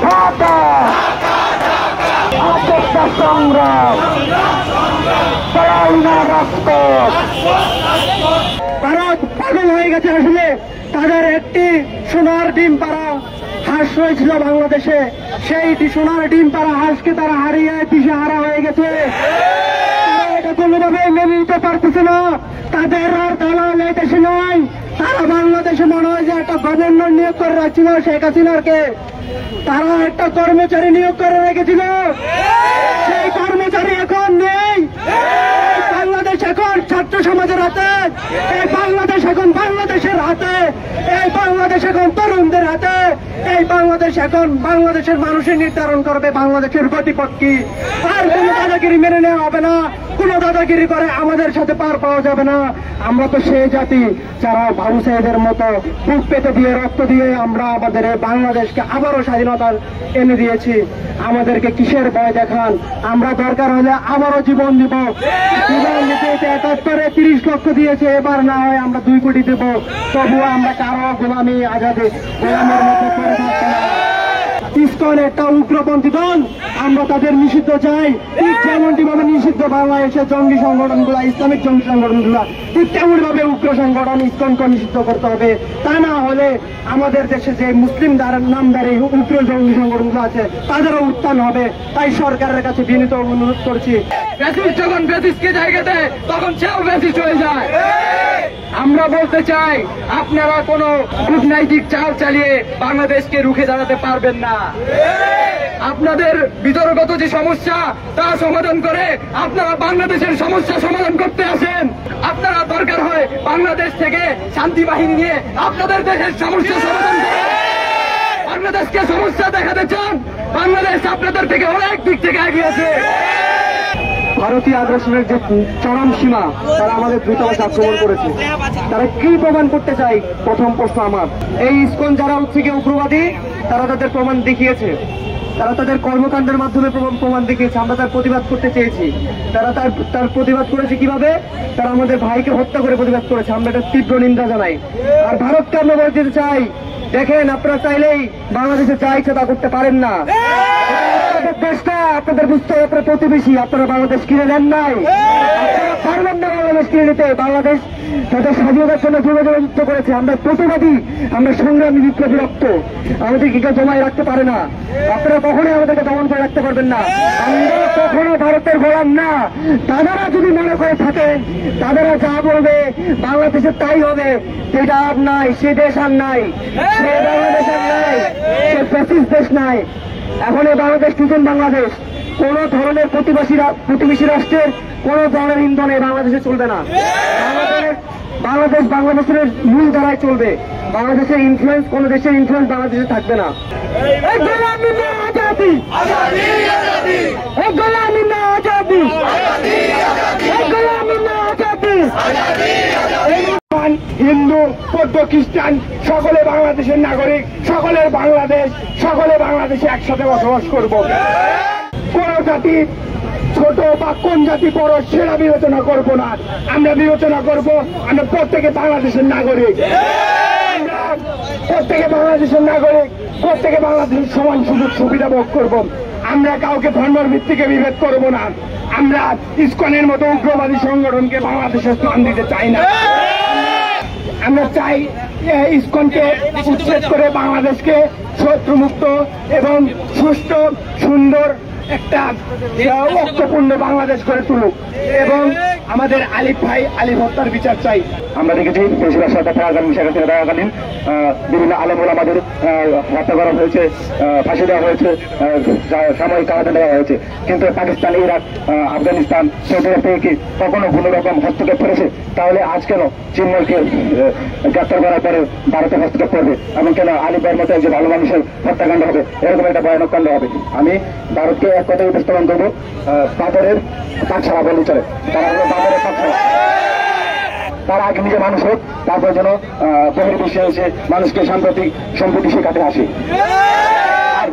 ঢাকা আত্মহত্যা সংগ্রাম পড়াই না রক্ত। ভারত পাগল হয়ে গেছে আসলে। তাদের একটি সোনার ডিম পাড়া হাঁস রয়েছিল বাংলাদেশে, সেই সোনার ডিম পাড়া হাঁসকে তারা হারিয়ে পিছে হারা হয়ে গেছে। এটা কোনোভাবে মেনে নিতে পারতেছে না। তাদের আর দালাল এই দেশে নাই। তারা বাংলাদেশে মনে হয় যে একটা গভর্নর নিয়োগ করে রাখছিল শেখ হাসিনাকে, তারা একটা কর্মচারী নিয়োগ করে রেখেছিল, সেই কর্মচারী এখন নেই। বাংলাদেশ এখন ছাত্র সমাজের হাতে, এই বাংলাদেশ এখন বাংলাদেশের হাতে, এই বাংলাদেশ এখন তরুণদের হাতে, এই বাংলাদেশ এখন বাংলাদেশের মানুষের নির্ধারণ করবে বাংলাদেশের গতিপথ কি। আর কোন দাদাগিরি মেনে নেওয়া হবে না, কোন দাদাগিরি করে আমাদের সাথে পার পাওয়া যাবে না। আমরা তো সেই জাতি যারা বাবু সাহেবের মতো বুক পেতে দিয়ে রক্ত দিয়ে আমরা আমাদের এই বাংলাদেশকে আবারও স্বাধীনতা এনে দিয়েছি। আমাদেরকে কিসের ভয় দেখান? আমরা দরকার হলে আবারও জীবন দিব। জীবন দিতে ৭১-এ ৩০ লক্ষ দিয়েছে, এবার না হয় আমরা ২ কোটি দেব। তবুও আমরা কারো গোলামি আজাদে গোলামের মতো করে থাকবো না। ইসকন একটা উগ্রপন্থী দল, আমরা তাদের নিষিদ্ধ চাই। ঠিক যেমনটি ভাবে নিষিদ্ধ বাংলাদেশের জঙ্গি সংগঠনগুলা, ইসলামিক জঙ্গি সংগঠনগুলা, ঠিক তেমন ভাবে উগ্র সংগঠন ইসকনকে নিষিদ্ধ করতে হবে। তা না হলে আমাদের দেশে যে মুসলিম নামদারি উগ্র জঙ্গি সংগঠনগুলো আছে তাদেরও উত্থান হবে। তাই সরকারের কাছে বিনীত অনুরোধ করছি, যখন ব্যাসিসকে জায়গা দেয় তখন সেও ব্যাসিস হয়ে যায়। আমরা বলতে চাই, আপনারা কোন কূটনৈতিক চাল চালিয়ে বাংলাদেশকে রুখে দাঁড়াতে পারবেন না। আপনাদের বিতর্কগত যে সমস্যা তা সমাধান করে আপনারা বাংলাদেশের সমস্যা সমাধান করতে আসেন। আপনারা দরকার হয় বাংলাদেশ থেকে শান্তি বাহিনী নিয়ে আপনাদের দেশের সমস্যা সমাধান করে। বাংলাদেশকে সমস্যা দেখাতে চান, বাংলাদেশ আপনাদের থেকে অনেক দিক থেকে এগিয়েছে। ভারতীয় আগ্রাসনের যে চরম সীমা, তারা আমাদের দূতাবাস আক্রমণ করেছে। তারা কি প্রমাণ করতে চাই? প্রথম প্রশ্ন আমার, এই ইসকন যারা হচ্ছে কি উগ্রবাদী, তারা তাদের প্রমাণ দেখিয়েছে, তারা তাদের কর্মকাণ্ডের মাধ্যমে প্রমাণ দেখিয়েছে। আমরা তার প্রতিবাদ করতে চেয়েছি, তারা তার প্রতিবাদ করেছে কিভাবে? তারা আমাদের ভাইকে হত্যা করে প্রতিবাদ করেছে। আমরা এটা তীব্র নিন্দা জানাই। আর ভারতকে আমরা বলে দিতে চাই, দেখেন আপনারা চাইলেই বাংলাদেশে যা ইচ্ছা তা করতে পারেন না। দেশটা আপনাদের বুঝতে হবে, আপনার প্রতিবেশী, আপনারা বাংলাদেশ কিনে নেন নাই, পারবেন না বাংলাদেশ কিনে নিতে। বাংলাদেশ তাদের স্বাধীনতার জন্য যুদ্ধ করেছে। আমরা প্রতিবাদী, আমরা সংগ্রামী বিপ্লবী রক্ত, আমাদেরকে কেউ জমায় রাখতে পারে না। আপনারা কখনোই আমাদেরকে দমন করে রাখতে পারবেন না। আমরা কখনো ভারতের গোলাম না। তারা যদি মনে করে থাকেন তারা যা বলবে বাংলাদেশের তাই হবে, সেটা আর নাই, সে দেশ আর নাই, সে বাংলাদেশ আর নাই, সে ফ্যাসিস্ট দেশ নাই। এখন এই বাংলাদেশ নতুন বাংলাদেশ। কোন ধরনের প্রতিবেশী রাষ্ট্রের কোন ধরনের ইন্ধনে বাংলাদেশে চলবে না। বাংলাদেশের মূল ধারায় চলবে। বাংলাদেশের ইনফ্লুয়েন্স, কোন দেশের ইনফ্লুয়েন্স বাংলাদেশে থাকবে না। হিন্দু, বৌদ্ধ, খ্রিস্টান সকলে বাংলাদেশের নাগরিক, সকলের বাংলাদেশ, সকলে বাংলাদেশে একসাথে বসবাস করব। কোন জাতি ছোট বা কোন জাতি বড় সেটা বিবেচনা করব না। আমরা বিবেচনা করব আমরা প্রত্যেকে বাংলাদেশের নাগরিক, আমরা প্রত্যেকে বাংলাদেশের নাগরিক, প্রত্যেকে বাংলাদেশের সমান সুযোগ সুবিধা ভোগ করব। আমরা কাউকে ধর্মের ভিত্তিকে বিভেদ করব না। আমরা ইসকনের মতো উগ্রবাদী সংগঠনকে বাংলাদেশে স্থান দিতে চাই না। আমরা চাই ইসকনকে উচ্ছেদ করে বাংলাদেশকে শত্রুমুক্ত এবং সুষ্ঠু সুন্দর একটা ঐক্যপূর্ণ বাংলাদেশ করে তুলুক এবং আমাদের আলিফ ভাই আলিফ হত্যার বিচার চাই। আমরা দেখেছি বেশিরভাগ সরকার থাকাকালীন, শেখ হাসিনা থাকাকালীন বিভিন্ন আলেমুল আমাদের হত্যা করা হয়েছে, ফাঁসি দেওয়া হয়েছে, সাময়িক কারাদণ্ড দেওয়া হয়েছে। কিন্তু পাকিস্তান, ইরাক, আফগানিস্তান, সৌদি আরব থেকে কি কখনো কোন রকম হস্তক্ষেপ করেছে? তাহলে আজ কেন চিন্ময়কে গ্রেপ্তার করার পরে ভারতে হস্তক্ষেপ করবে এবং কেন আলিফ ভাইয়ের মতো যে ভালো মানুষের হত্যাকাণ্ড হবে, এরকম একটা ভয়ানক কাণ্ড হবে? আমি ভারতকে এক কথায় উপস্থাপন করবো, পাথরের পাঠশালা বলে চলে। তারা হলো পাথরের পাঠশালা। তারা আগে নিজে মানুষ হোক, তারপর যেন বহির্বিশ্বে এসে মানুষকে সাম্প্রতিক সম্প্রতি শেখাতে আসে। আর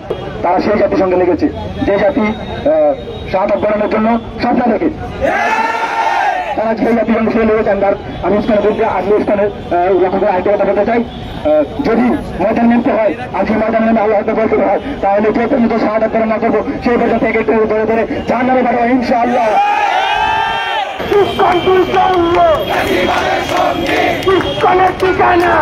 তারা সেই জাতির সঙ্গে লেগেছে যে জাতি শাহাদাত বরণের জন্য স্বপ্ন দেখে। তারা সেই জাতির সঙ্গে লেগেছেন, আমি ইসলামের বিরুদ্ধে আমি ইসলামের লক্ষ্য করে আরেকটা কথা বলতে চাই, যদি ময়দান নামতে হয়, আজকে ময়দান নামে আল্লাহ বলতে হয়, তাহলে যে পর্যন্ত শাহাদাত বরণ না করবো সেই পর্যন্ত থেকে একটু ধরে ধরে জাহান্নামে পাঠাবো ইনশাআল্লাহ। ঠিকানা ঠিকানা